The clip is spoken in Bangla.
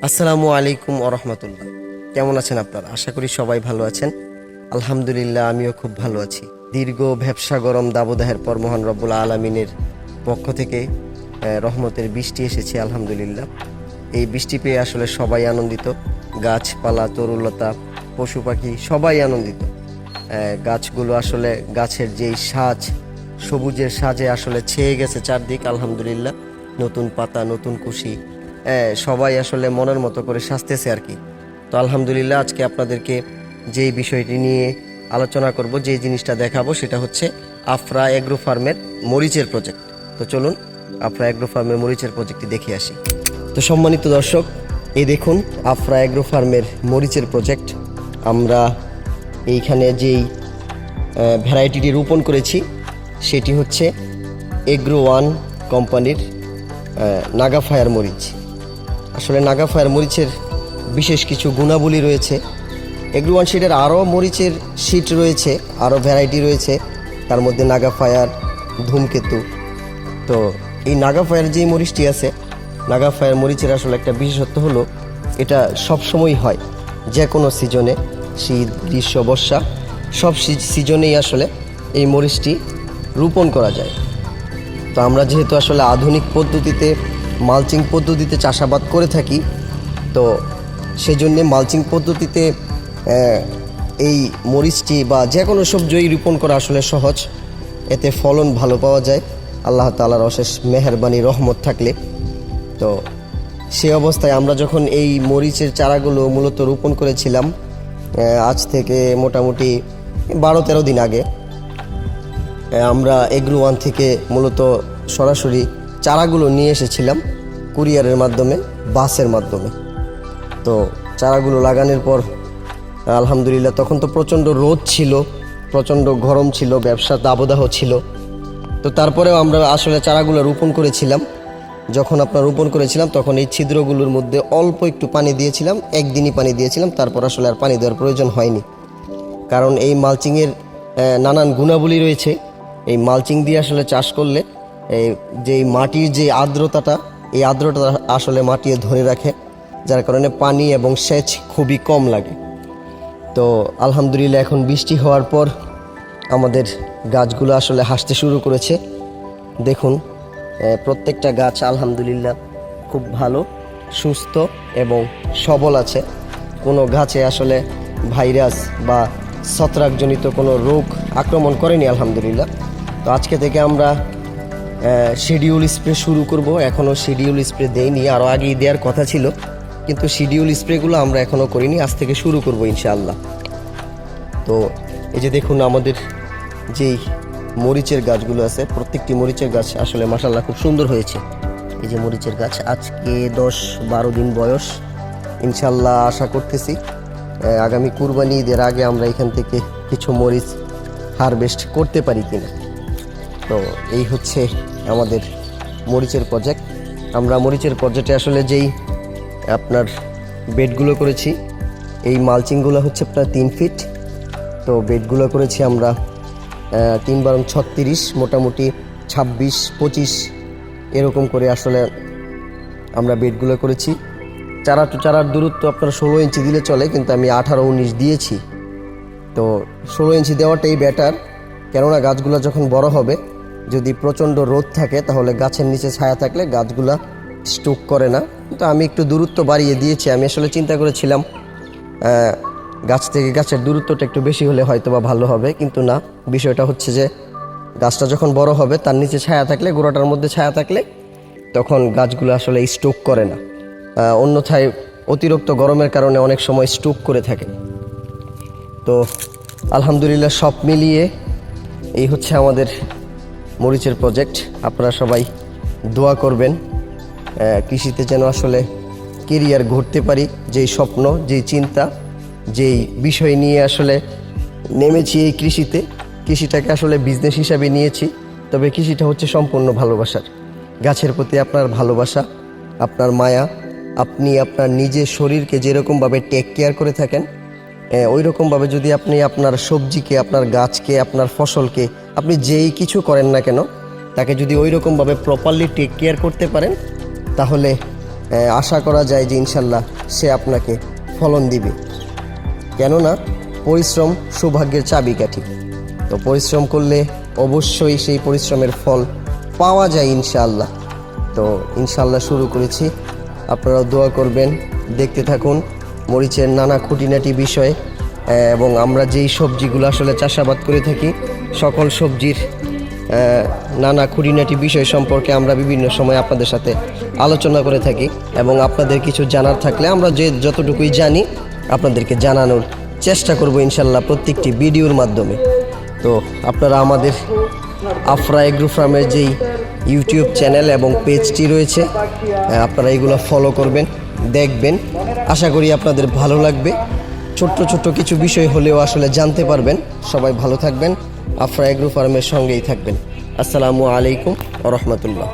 আসসালামু আলাইকুম ওরহমতুল্লাহ। কেমন আছেন আপনারা? আশা করি সবাই ভালো আছেন। আলহামদুলিল্লাহ, আমিও খুব ভালো আছি। দীর্ঘ ভ্যাপসা গরম দাবদাহের পর মহান রব্বুল আলামিনের পক্ষ থেকে রহমতের বৃষ্টি এসেছে আলহামদুলিল্লাহ। এই বৃষ্টি পেয়ে আসলে সবাই আনন্দিত। গাছপালা, তরুলতা, পশু পাখি সবাই আনন্দিত। গাছগুলো আসলে গাছের যেই সাজ, সবুজের সাজে আসলে ছেয়ে গেছে চারদিক আলহামদুলিল্লাহ। নতুন পাতা, নতুন কুশি, সবাই আসলে মনের মতো করে সাজতেছে আর কি। তো আলহামদুলিল্লাহ, আজকে আপনাদেরকে যেই বিষয়টি নিয়ে আলোচনা করব, যেই জিনিসটা দেখাবো, সেটা হচ্ছে আফরা এগ্রো ফার্মের মরিচের প্রজেক্ট। তো চলুন আফরা এগ্রো ফার্মের মরিচের প্রজেক্টটি দেখে আসি। তো সম্মানিত দর্শক, এই দেখুন আফরা এগ্রো ফার্মের মরিচের প্রজেক্ট। আমরা এইখানে যেই ভ্যারাইটিটি রোপণ করেছি সেটি হচ্ছে এগ্রো ওয়ান কোম্পানির নাগা ফায়ার মরিচ। আসলে নাগা ফায়ার মরিচের বিশেষ কিছু গুণাবলী রয়েছে। এগ্রো ওয়ান শিটের আরও মরিচের শিট রয়েছে, আরও ভ্যারাইটি রয়েছে, তার মধ্যে নাগা ফায়ার, ধূমকেতু। তো এই নাগা ফায়ার যেই মরিচটি আছে, নাগা ফায়ার মরিচের আসলে একটা বিশেষত্ব হলো এটা সবসময় হয়, যে কোনো সিজনে, শীত, গ্রীষ্ম, বর্ষা, সব সিজনেই আসলে এই মরিচটি রোপণ করা যায়। তো আমরা যেহেতু আসলে আধুনিক পদ্ধতিতে, মালচিং পদ্ধতিতে চাষাবাদ করে থাকি, তো সেজন্যে মালচিং পদ্ধতিতে এই মরিচটি বা যে কোনো সবজিই রোপণ করা আসলে সহজ। এতে ফলন ভালো পাওয়া যায় আল্লাহ তাআলার অশেষ মেহেরবানি, রহমত থাকলে। তো সে অবস্থায় আমরা যখন এই মরিচের চারাগুলো মূলত রোপণ করেছিলাম আজ থেকে মোটামুটি 12-13 দিন আগে, আমরা এগ্রো ওয়ান থেকে মূলত সরাসরি চারাগুলো নিয়ে এসেছিলাম কুরিয়ারের মাধ্যমে, বাসের মাধ্যমে। তো চারাগুলো লাগানোর পর আলহামদুলিল্লাহ, তখন তো প্রচণ্ড রোদ ছিল, প্রচণ্ড গরম ছিল, ব্যবসার দাবদাহ ছিল। তো তারপরেও আমরা আসলে চারাগুলো রোপণ করেছিলাম। যখন আপনার রোপণ করেছিলাম তখন এই ছিদ্রগুলোর মধ্যে অল্প একটু পানি দিয়েছিলাম, একদিনই পানি দিয়েছিলাম, তারপর আসলে আর পানি দেওয়ার প্রয়োজন হয়নি। কারণ এই মালচিংয়ের নানান গুণাবলী রয়েছে। এই মালচিং দিয়ে আসলে চাষ করলে যেই মাটির যে আর্দ্রতাটা, এই আর্দ্রতা আসলে মাটি ধরে রাখে, যার কারণে পানি এবং সেচ খুবই কম লাগে। তো আলহামদুলিল্লাহ, এখন বৃষ্টি হওয়ার পর আমাদের গাছগুলো আসলে হাসতে শুরু করেছে। দেখুন প্রত্যেকটা গাছ আলহামদুলিল্লাহ খুব ভালো, সুস্থ এবং সবল আছে। কোনো গাছে আসলে ভাইরাস বা ছত্রাকজনিত কোনো রোগ আক্রমণ করেনি আলহামদুলিল্লাহ। তো আজকে থেকে আমরা শিডিউল স্প্রে শুরু করব। এখনও শিডিউল স্প্রে দেইনি, আরও আগেই দেওয়ার কথা ছিল, কিন্তু শিডিউল স্প্রেগুলো আমরা এখনও করিনি, আজ থেকে শুরু করব ইনশাআল্লাহ। তো এই যে দেখুন আমাদের যেই মরিচের গাছগুলো আছে, প্রত্যেকটি মরিচের গাছ আসলে মাশাআল্লাহ খুব সুন্দর হয়েছে। এই যে মরিচের গাছ, আজকে 10-12 দিন বয়স। ইনশাআল্লাহ আশা করতেছি আগামী কুরবানি ঈদের আগে আমরা এখান থেকে কিছু মরিচ হারভেস্ট করতে পারি কিনা। তো এই হচ্ছে আমাদের মরিচের প্রজেক্ট। আমরা মরিচের প্রজেক্টে আসলে যেই আপনার বেডগুলো করেছি, এই মালচিংগুলো হচ্ছে প্রায় 3 ফিট। তো বেডগুলো করেছি আমরা 3×36, মোটামুটি 26-25 এরকম করে আসলে আমরা বেডগুলো করেছি। চারা টু চারার দূরত্ব আপনার 16 ইঞ্চি দিলে চলে, কিন্তু আমি 18-19 দিয়েছি। তো 16 ইঞ্চি দেওয়াটাই বেটার, কেননা গাছগুলো যখন বড় হবে, যদি প্রচণ্ড রোদ থাকে তাহলে গাছের নিচে ছায়া থাকলে গাছগুলা স্টোক করে না। তো আমি একটু দূরত্ব বাড়িয়ে দিয়েছি। আমি আসলে চিন্তা করেছিলাম গাছ থেকে গাছের দূরত্বটা একটু বেশি হলে হয়তো বা ভালো হবে, কিন্তু না, বিষয়টা হচ্ছে যে গাছটা যখন বড় হবে তার নিচে ছায়া থাকলে, গোড়াটার মধ্যে ছায়া থাকলে, তখন গাছগুলো আসলে স্টোক করে না। অন্যথায় অতিরিক্ত গরমের কারণে অনেক সময় স্টোক করে থাকে। তো আলহামদুলিল্লাহ, সব মিলিয়ে এই হচ্ছে আমাদের মরিচের প্রজেক্ট। আপনারা সবাই দোয়া করবেন কৃষিতে যেন আসলে কেরিয়ার গড়তে পারি। যেই স্বপ্ন, যেই চিন্তা, যেই বিষয় নিয়ে আসলে নেমেছি এই কৃষিতে, কৃষিটাকে আসলে বিজনেস হিসাবে নিয়েছি। তবে কৃষিটা হচ্ছে সম্পূর্ণ ভালোবাসার। গাছের প্রতি আপনার ভালোবাসা, আপনার মায়া, আপনি আপনার নিজের শরীরকে যেরকমভাবে টেক কেয়ার করে থাকেন, ওই রকমভাবে যদি আপনি আপনার সবজিকে, আপনার গাছকে, আপনার ফসলকে, আপনি যেই কিছু করেন না কেন, তাকে যদি ওই রকমভাবে প্রপারলি টেক কেয়ার করতে পারেন, তাহলে আশা করা যায় যে ইনশাল্লাহ সে আপনাকে ফলন দিবে। কেননা পরিশ্রম সৌভাগ্যের চাবিকাঠি। তো পরিশ্রম করলে অবশ্যই সেই পরিশ্রমের ফল পাওয়া যায় ইনশাআল্লাহ। তো ইনশাআল্লাহ শুরু করেছি, আপনারাও দোয়া করবেন, দেখতে থাকুন মরিচের নানা খুঁটিনাটি বিষয় এবং আমরা যেই সবজিগুলো আসলে চাষাবাদ করে থাকি সকল সবজির নানা খুঁটিনাটি বিষয় সম্পর্কে আমরা বিভিন্ন সময় আপনাদের সাথে আলোচনা করে থাকি এবং আপনাদের কিছু জানার থাকলে আমরা যতটুকুই জানি আপনাদেরকে জানানোর চেষ্টা করব ইনশাল্লাহ প্রত্যেকটি ভিডিওর মাধ্যমে। তো আপনারা আমাদের আফরা এগ্রো ফার্মের যেই ইউটিউব চ্যানেল এবং পেজটি রয়েছে আপনারা এগুলো ফলো করবেন, দেখবেন, আশা করি আপনাদের ভালো লাগবে। ছোট্ট ছোট্ট কিছু বিষয় হলেও আসলে জানতে পারবেন। সবাই ভালো থাকবেন, আফরা এগ্রো ফার্মের সঙ্গেই থাকবেন। আসসালামু আলাইকুম ওয়া রাহমাতুল্লাহ।